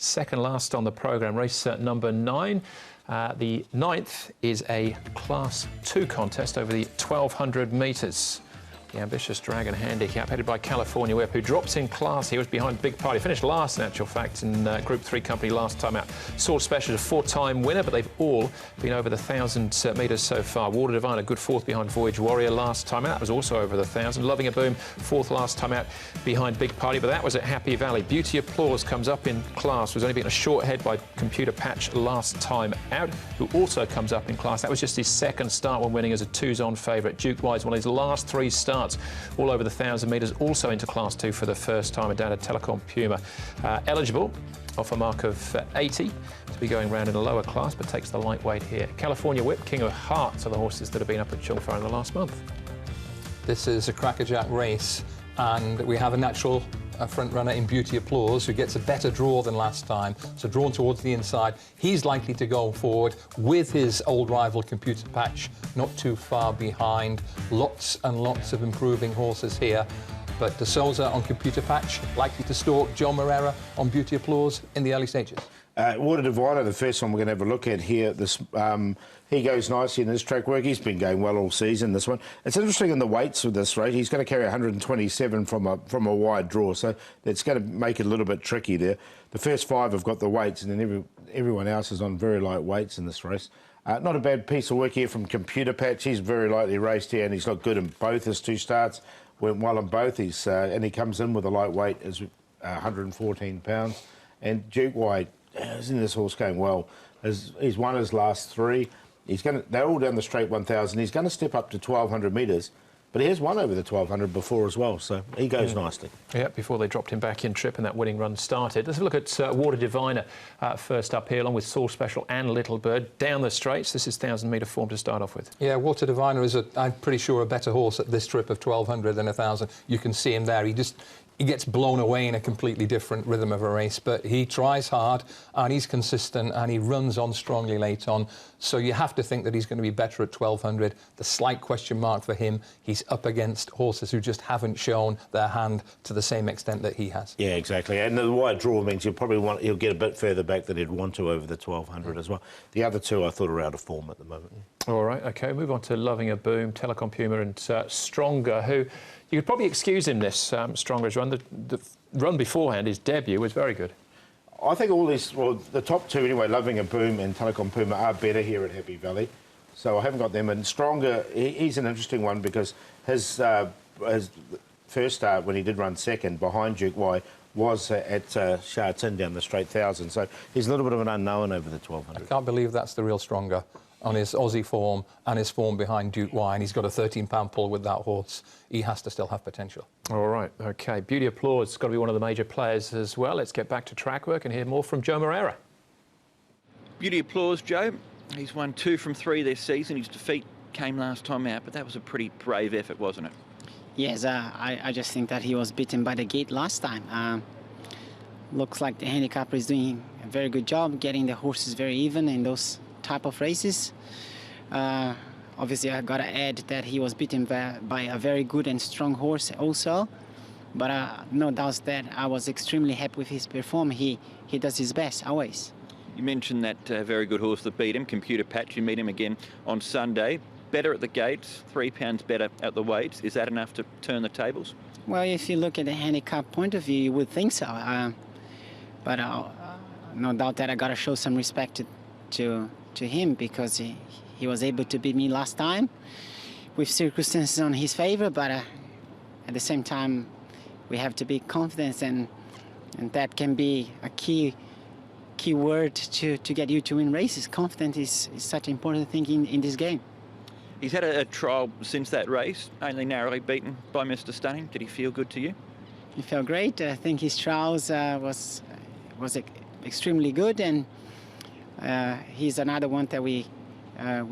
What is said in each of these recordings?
second last on the programme, race number 9. The 9th is a Class 2 contest over the 1,200 metres. The ambitious Dragon Handicap, headed by California Whip, who drops in class. He was behind Big Party. Finished last, in actual fact, in Group 3 company last time out. Sword Special is a 4-time winner, but they've all been over the 1,000 metres so far. Water Divine, a good 4th behind Voyage Warrior last time out. That was also over the 1,000. Loving a Boom, 4th last time out behind Big Party, but that was at Happy Valley. Beauty Applause comes up in class. Was only beaten a short head by Computer Patch last time out, who also comes up in class. That was just his second start when winning as a 2-zone favourite. Duke Wise, one of his last 3 starts all over the 1,000 metres, also into Class 2 for the first time, and down at Telecom Puma. Eligible off a mark of 80 to be going round in a lower class, but takes the lightweight here. California Whip, King of Hearts are the horses that have been up at Chungfar in the last month. This is a crackerjack race, and we have a natural front runner in Beauty Applause, who gets a better draw than last time, so drawn towards the inside. He's likely to go forward with his old rival Computer Patch not too far behind. Lots and lots of improving horses here, but De Souza on Computer Patch likely to stalk Joe Moreira on Beauty Applause in the early stages. Water Diviner, the first one we're going to have a look at here. This he goes nicely in his track work. He's been going well all season, this one. It's interesting in the weights of this race. He's going to carry 127 from a wide draw, so that's going to make it a little bit tricky there. The first 5 have got the weights, and then everyone else is on very light weights in this race. Not a bad piece of work here from Computer Patch. He's very lightly raced here, and he's looked good in both his 2 starts. Went well in both. And he comes in with a lightweight as 114 pounds. And Duke White, isn't this horse going well? He's won his last 3. They're all down the straight 1,000. He's going to step up to 1,200 metres, but he has won over the 1,200 before as well, so he goes nicely. Yeah, before they dropped him back in trip and that winning run started. Let's have a look at Water Diviner first up here, along with Sword Special and Little Bird. Down the straights, this is 1,000-metre form to start off with. Yeah, Water Diviner is, I'm pretty sure, a better horse at this trip of 1,200 than 1,000. You can see him there. He gets blown away in a completely different rhythm of a race, but he tries hard and he's consistent and he runs on strongly late on. So you have to think that he's going to be better at 1,200. The slight question mark for him, he's up against horses who just haven't shown their hand to the same extent that he has. Yeah, exactly. And the wide draw means he'll get a bit further back than he'd want to over the 1,200 as well. The other 2 I thought are out of form at the moment. All right, OK, move on to Loving a Boom, Telecom Puma and Stronger, who you could probably excuse him this Stronger's run. The run beforehand, his debut, was very good. I think all these, well, the top 2 anyway, Loving a Boom and Telecom Puma, are better here at Happy Valley. So I haven't got them. And Stronger, he's an interesting one because his first start, when he did run second behind Duke Y, was at Sha Tin down the straight 1,000. So he's a little bit of an unknown over the 1,200. I can't believe that's the real Stronger on his Aussie form and his form behind Duke Y, and he's got a 13-pound pull with that horse. He has to still have potential. All right, OK. Beauty Applause has got to be one of the major players as well. Let's get back to track work and hear more from Joe Moreira. Beauty Applause, Joe. He's won 2 from 3 this season. His defeat came last time out, but that was a pretty brave effort, wasn't it? Yes, I just think that he was beaten by the gate last time. Looks like the handicapper is doing a very good job getting the horses very even in those type of races. Obviously, I got to add that he was beaten by a very good and strong horse also. But no doubt that I was extremely happy with his performance. He does his best, always. You mentioned that very good horse that beat him, Computer Patch. You meet him again on Sunday. Better at the gates, 3 pounds better at the weights. Is that enough to turn the tables? Well, if you look at the handicap point of view, you would think so. But no doubt that I got to show some respect to him because he was able to beat me last time with circumstances on his favor, but at the same time we have to be confident, and that can be a key word to get you to win races. Confidence is such an important thing in this game. He's had a trial since that race, only narrowly beaten by Mr. Stunning. Did he feel good to you? He felt great. I think his trials was extremely good, and he's another one that we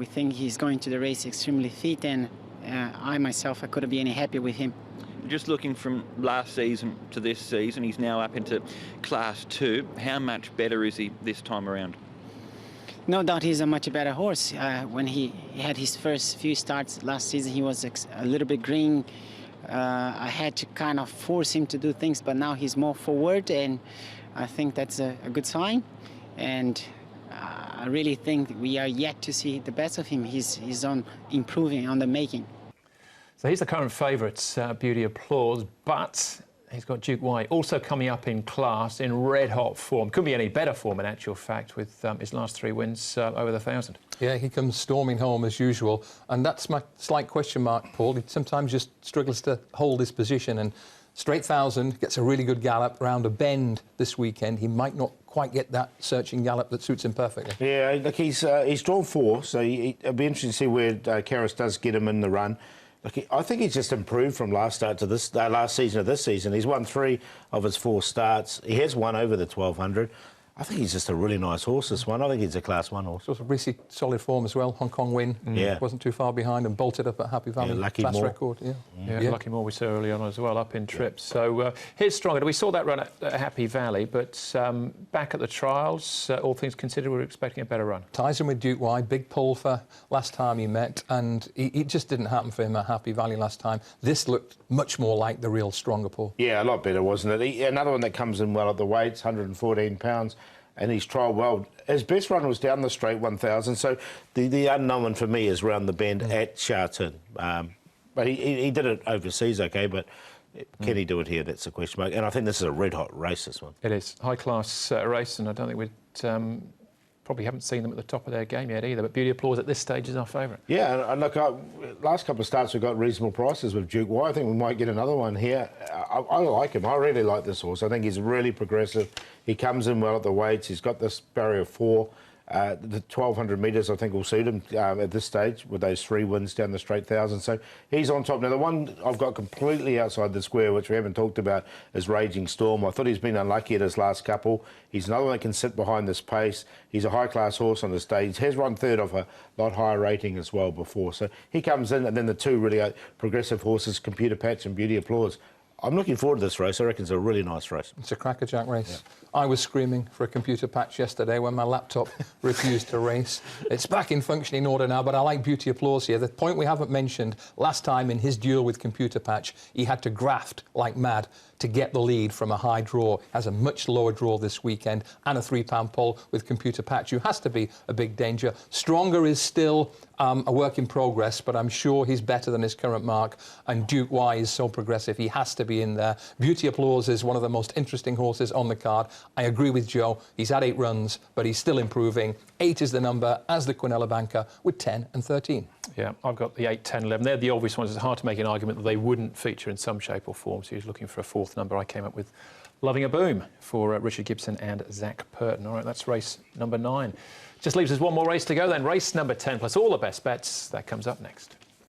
think he's going to the race extremely fit, and I myself, I couldn't be any happier with him. Just looking from last season to this season, he's now up into Class 2. How much better is he this time around? No doubt he's a much better horse. When he had his first few starts last season, he was a little bit green. I had to kind of force him to do things, but now he's more forward, and I think that's a good sign, and I really think we are yet to see the best of him. He's on improving, on the making. So he's the current favourite, Beauty Applause, but he's got Duke White also coming up in class in red-hot form. Couldn't be any better form in actual fact with his last 3 wins over the 1,000. Yeah, he comes storming home as usual, and that's my slight question mark, Paul. He sometimes just struggles to hold his position, and straight 1,000 gets a really good gallop round a bend this weekend. He might not quite get that searching gallop that suits him perfectly. Yeah, look, he's drawn 4, so it'll be interesting to see where Karras does get him in the run. Look, I think he's just improved from last start to this last season to this season. He's won 3 of his 4 starts. He has won over the 1,200. I think he's just a really nice horse, this one. I think he's a Class 1 horse. Sort of really solid form as well. Hong Kong win. Yeah. Wasn't too far behind and bolted up at Happy Valley. Yeah, Lucky Class Moore. record. Yeah, Lucky Moore we saw early on as well, up in trips. So here's stronger. We saw that run at Happy Valley, but back at the trials, all things considered, we were expecting a better run. Ties him with Duke White, big pull for last time he met, and it just didn't happen for him at Happy Valley last time. This looked much more like the real stronger Paul. Yeah, a lot better, wasn't it? Another one that comes in well at the weights, 114 pounds. And he's trialled well. His best run was down the straight 1,000, so the unknown for me is round the bend at Sha Tin. But he did it overseas, OK, but can he do it here? That's the question mark. And I think this is a red-hot race, this one. It is. High-class race, and I don't think we'd... probably haven't seen them at the top of their game yet either, but Beauty Applause at this stage is our favourite. Yeah, and look, last couple of starts we've got reasonable prices with Duke White. I think we might get another one here. I like him. I really like this horse. I think he's really progressive. He comes in well at the weights. He's got this barrier 4. The 1,200 metres, I think, will suit him at this stage with those 3 wins down the straight 1,000. So he's on top. Now, the one I've got completely outside the square, which we haven't talked about, is Raging Storm. I thought he's been unlucky at his last couple. He's another one that can sit behind this pace. He's a high-class horse on the stage. He has run 3rd off a lot higher rating as well before. So he comes in, and then the 2 really progressive horses, Computer Patch and Beauty Applause. I'm looking forward to this race. I reckon it's a really nice race. It's a crackerjack race. Yeah. I was screaming for a Computer Patch yesterday when my laptop refused to race. It's back in functioning order now, but I like Beauty Applause here. The point we haven't mentioned, last time in his duel with Computer Patch, he had to graft like mad to get the lead from a high draw. Has a much lower draw this weekend and a £3 pull with Computer Patch, who has to be a big danger. Stronger is still a work in progress, but I'm sure he's better than his current mark. And Duke Y is so progressive, he has to be in there. Beauty Applause is one of the most interesting horses on the card. I agree with Joe. He's had 8 runs, but he's still improving. 8 is the number, as the Quinella banker, with 10 and 13. Yeah, I've got the 8, 10, 11. They're the obvious ones. It's hard to make an argument that they wouldn't feature in some shape or form. So he was looking for a 4th number. I came up with Loving a Boom for Richard Gibson and Zach Purton. All right, that's race number 9. Just leaves us one more race to go then. Race number 10 plus all the best bets. That comes up next.